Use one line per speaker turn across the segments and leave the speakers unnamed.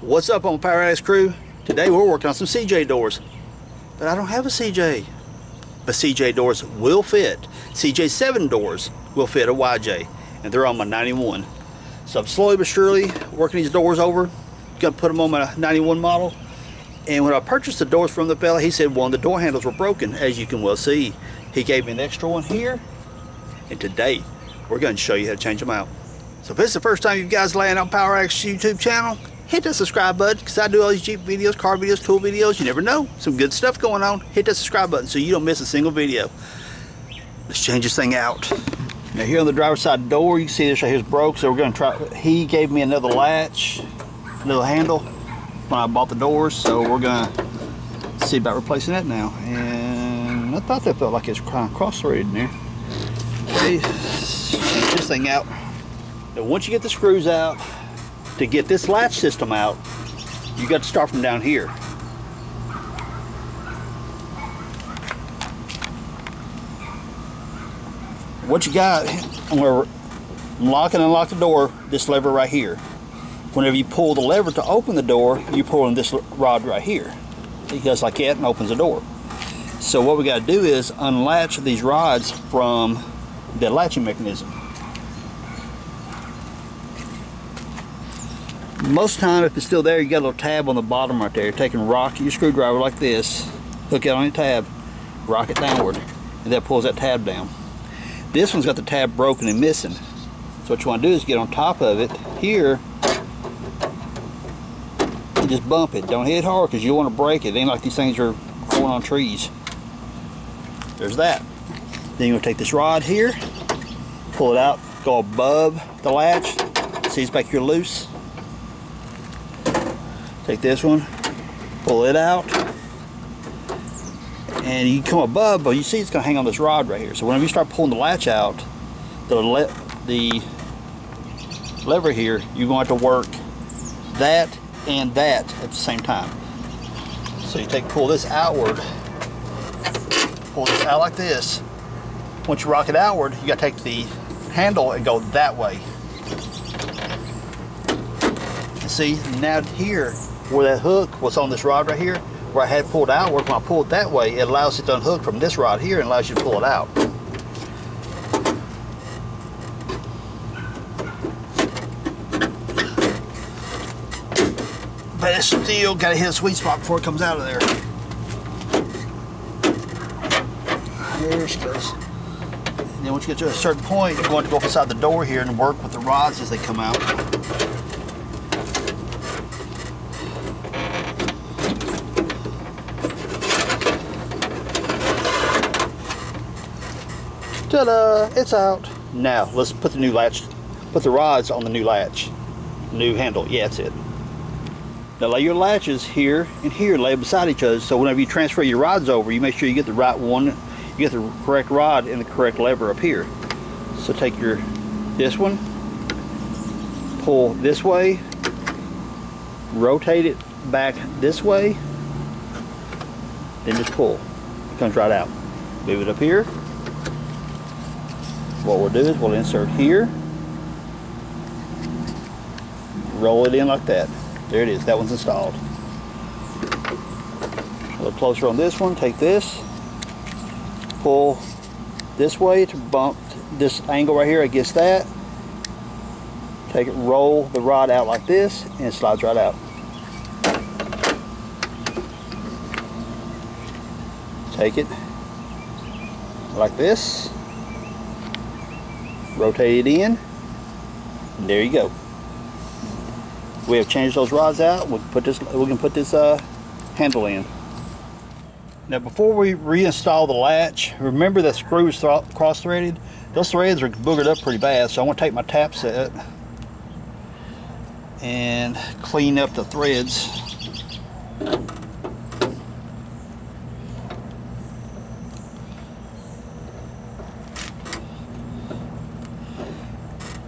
What's up on Power Addicts crew? Today we're working on some CJ doors, but I don't have a CJ. But CJ doors will fit. CJ 7 doors will fit a YJ, and they're on my 91. So I'm slowly but surely working these doors over. Gonna put them on my 91 model. And when I purchased the doors from the fella, he said one of the door handles were broken, as you can well see. He gave me an extra one here, and today we're going to show you how to change them out. So if this is the first time you guys land on Power Addicts YouTube channel, hit that subscribe button, because I do all these Jeep videos, car videos, tool videos. You never know, some good stuff going on. Hit that subscribe button so you don't miss a single video. Let's change this thing out. Now here on the driver's side door, you can see this right here is broke, so we're going to try. He gave me another latch, another handle when I bought the doors, so we're going to see about replacing that now. And I thought that felt like it's kind of cross-threaded in there. Okay, change this thing out. Now once you get the screws out, to get this latch system out, you got to start from down here. What you got, I'm going to lock and unlock the door, this lever right here. Whenever you pull the lever to open the door, you pull in this rod right here. It goes like that and opens the door. So what we got to do is unlatch these rods from the latching mechanism. Most time, if it's still there, you got a little tab on the bottom right there. You're taking your screwdriver like this, hook it on your tab, rock it downward, and that pulls that tab down. This one's got the tab broken and missing. So what you want to do is get on top of it here and just bump it. Don't hit it hard because you want to break it. It ain't like these things are growing on trees. There's that. Then you're going to take this rod here, pull it out, go above the latch. See it's back here loose. Take this one, pull it out, and you come above, but you see it's going to hang on this rod right here. So whenever you start pulling the latch out, the lever here, you're going to have to work that and that at the same time. So you pull this outward, pull this out like this. Once you rock it outward, you got to take the handle and go that way. And see, now here, where that hook was on this rod right here, where I had pulled outward, when I pull it that way, it allows it to unhook from this rod here and allows you to pull it out. But it's still got to hit a sweet spot before it comes out of there. There she goes. And then once you get to a certain point, you're going to go up inside the door here and work with the rods as they come out. Ta-da! It's out. Now let's put the new latch, put the rods on the new latch, new handle. Yeah, that's it. Now lay your latches here and here, lay beside each other. So whenever you transfer your rods over, you make sure you get the right one, you get the correct rod and the correct lever up here. So take this one, pull this way, rotate it back this way, then just pull. It comes right out. Move it up here. What we'll do is we'll insert here, roll it in like that. There it is, that one's installed. A little closer on this one, take this, pull this way to bump this angle right here against that. Take it, roll the rod out like this, and it slides right out. Take it like this. Rotate it in, and there you go. We have changed those rods out. We can put this handle in. Now before we reinstall the latch, remember that screw is cross-threaded. Those threads are boogered up pretty bad, so I want to take my tap set and clean up the threads.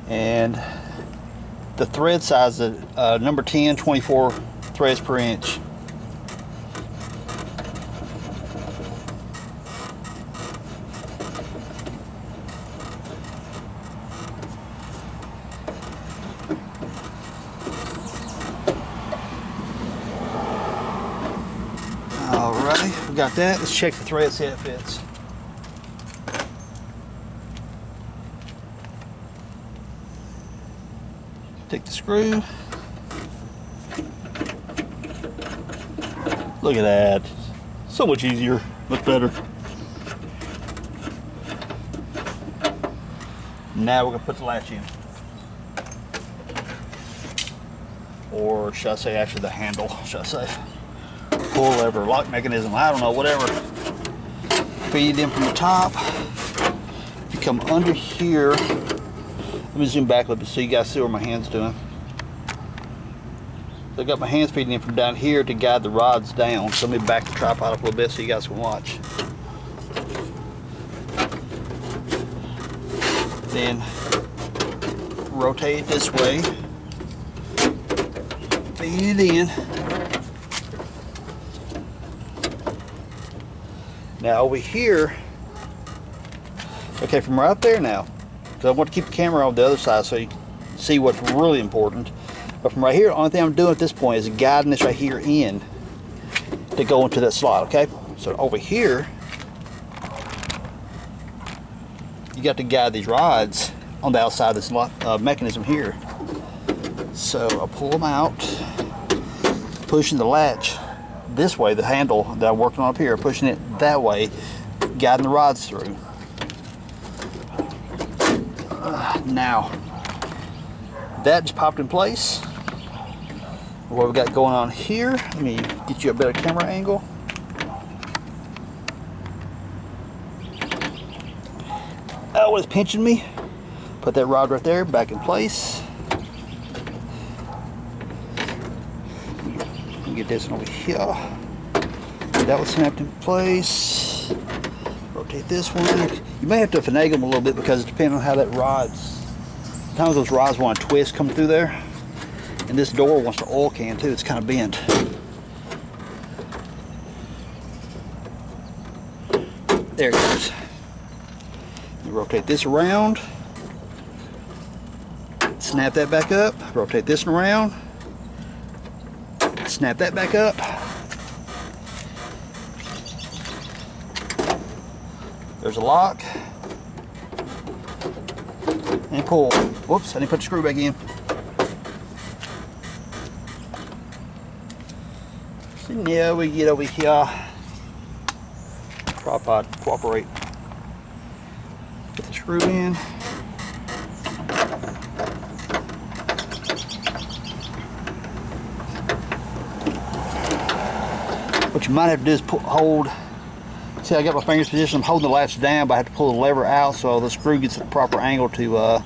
And the thread size is number 10, 24 threads per inch. Alrighty, we got that. Let's check the thread, see how it fits. Take the screw. Look at that. So much easier, much better. Now we're gonna put the latch in. Or should I say actually the handle, should I say. Pull lever, lock mechanism, I don't know, whatever. Feed it in from the top. If you come under here, let me zoom back a little bit so you guys see what my hand's doing. So I got my hands feeding in from down here to guide the rods down. So let me back the tripod up a little bit so you guys can watch. Then rotate it this way. Feed it in. Now over here, okay, from right there now, because I want to keep the camera on the other side so you can see what's really important. But from right here, the only thing I'm doing at this point is guiding this right here in to go into that slot, okay? So over here, you got to guide these rods on the outside of this mechanism here. So I'll pull them out, pushing the latch this way, the handle that I'm working on up here, pushing it that way, guiding the rods through. Now, that just popped in place. What we got going on here, let me get you a better camera angle. Oh, it's pinching me. Put that rod right there, back in place. Get this one over here. That was snapped in place. Rotate this one. You may have to finagle them a little bit because it depends on how that rod's. Sometimes those rods want to twist coming through there. And this door wants to oil can too. It's kind of bent. There it goes. You rotate this around. Snap that back up. Rotate this one around. Snap that back up. There's a lock. And pull. Whoops, I didn't put the screw back in. So now we get over here. Tripod, cooperate. Put the screw in. What you might have to do is hold, see I got my fingers positioned, I'm holding the latch down, but I have to pull the lever out so the screw gets at the proper angle to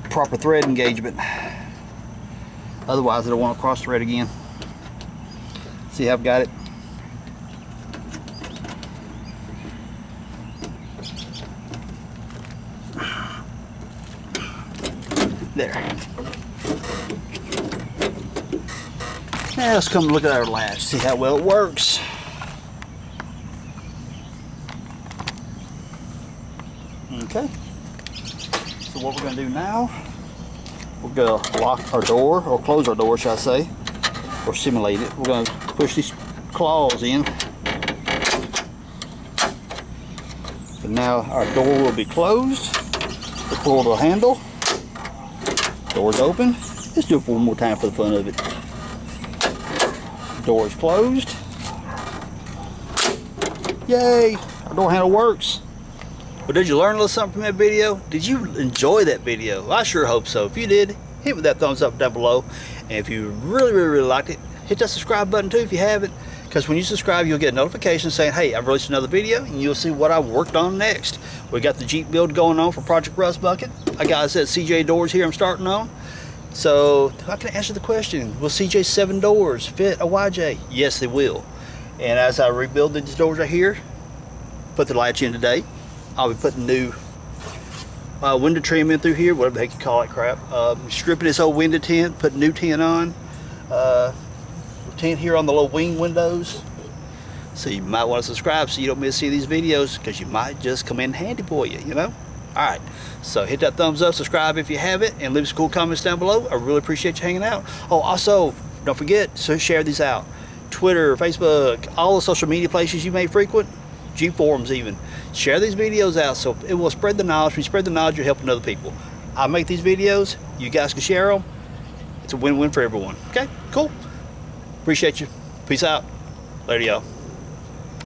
proper thread engagement. Otherwise it'll want to cross thread again. See how I've got it? There. Now let's come look at our latch, see how well it works. Okay. So what we're going to do now, we're going to lock our door, or close our door, should I say, or simulate it. We're going to push these claws in. And now our door will be closed. We'll pull the handle. Door's open. Let's do it one more time for the fun of it. Door is closed. Yay! Our door handle works. Well, did you learn a little something from that video? Did you enjoy that video? I sure hope so. If you did, hit with that thumbs up down below. And if you really liked it, hit that subscribe button too if you haven't. Because when you subscribe, you'll get a notification saying, hey, I've released another video, and you'll see what I worked on next. We got the Jeep build going on for Project Rust Bucket. I got that CJ doors here I'm starting on. So I can answer the question, will CJ 7 doors fit a YJ? Yes, they will. And as I rebuild these doors right here, put the latch in today, I'll be putting new window trim in through here, whatever the heck you call it crap. Stripping this old window tint, putting new tint on. Tint here on the little wing windows. So you might want to subscribe so you don't miss any of these videos, because you might just come in handy for you, you know? Alright, so hit that thumbs up, subscribe if you haven't, and leave some cool comments down below. I really appreciate you hanging out. Oh, also, don't forget to share these out. Twitter, Facebook, all the social media places you may frequent, Jeep forums even. Share these videos out so it will spread the knowledge. When you spread the knowledge, you're helping other people. I make these videos, you guys can share them. It's a win-win for everyone. Okay, cool. Appreciate you. Peace out. Later, y'all.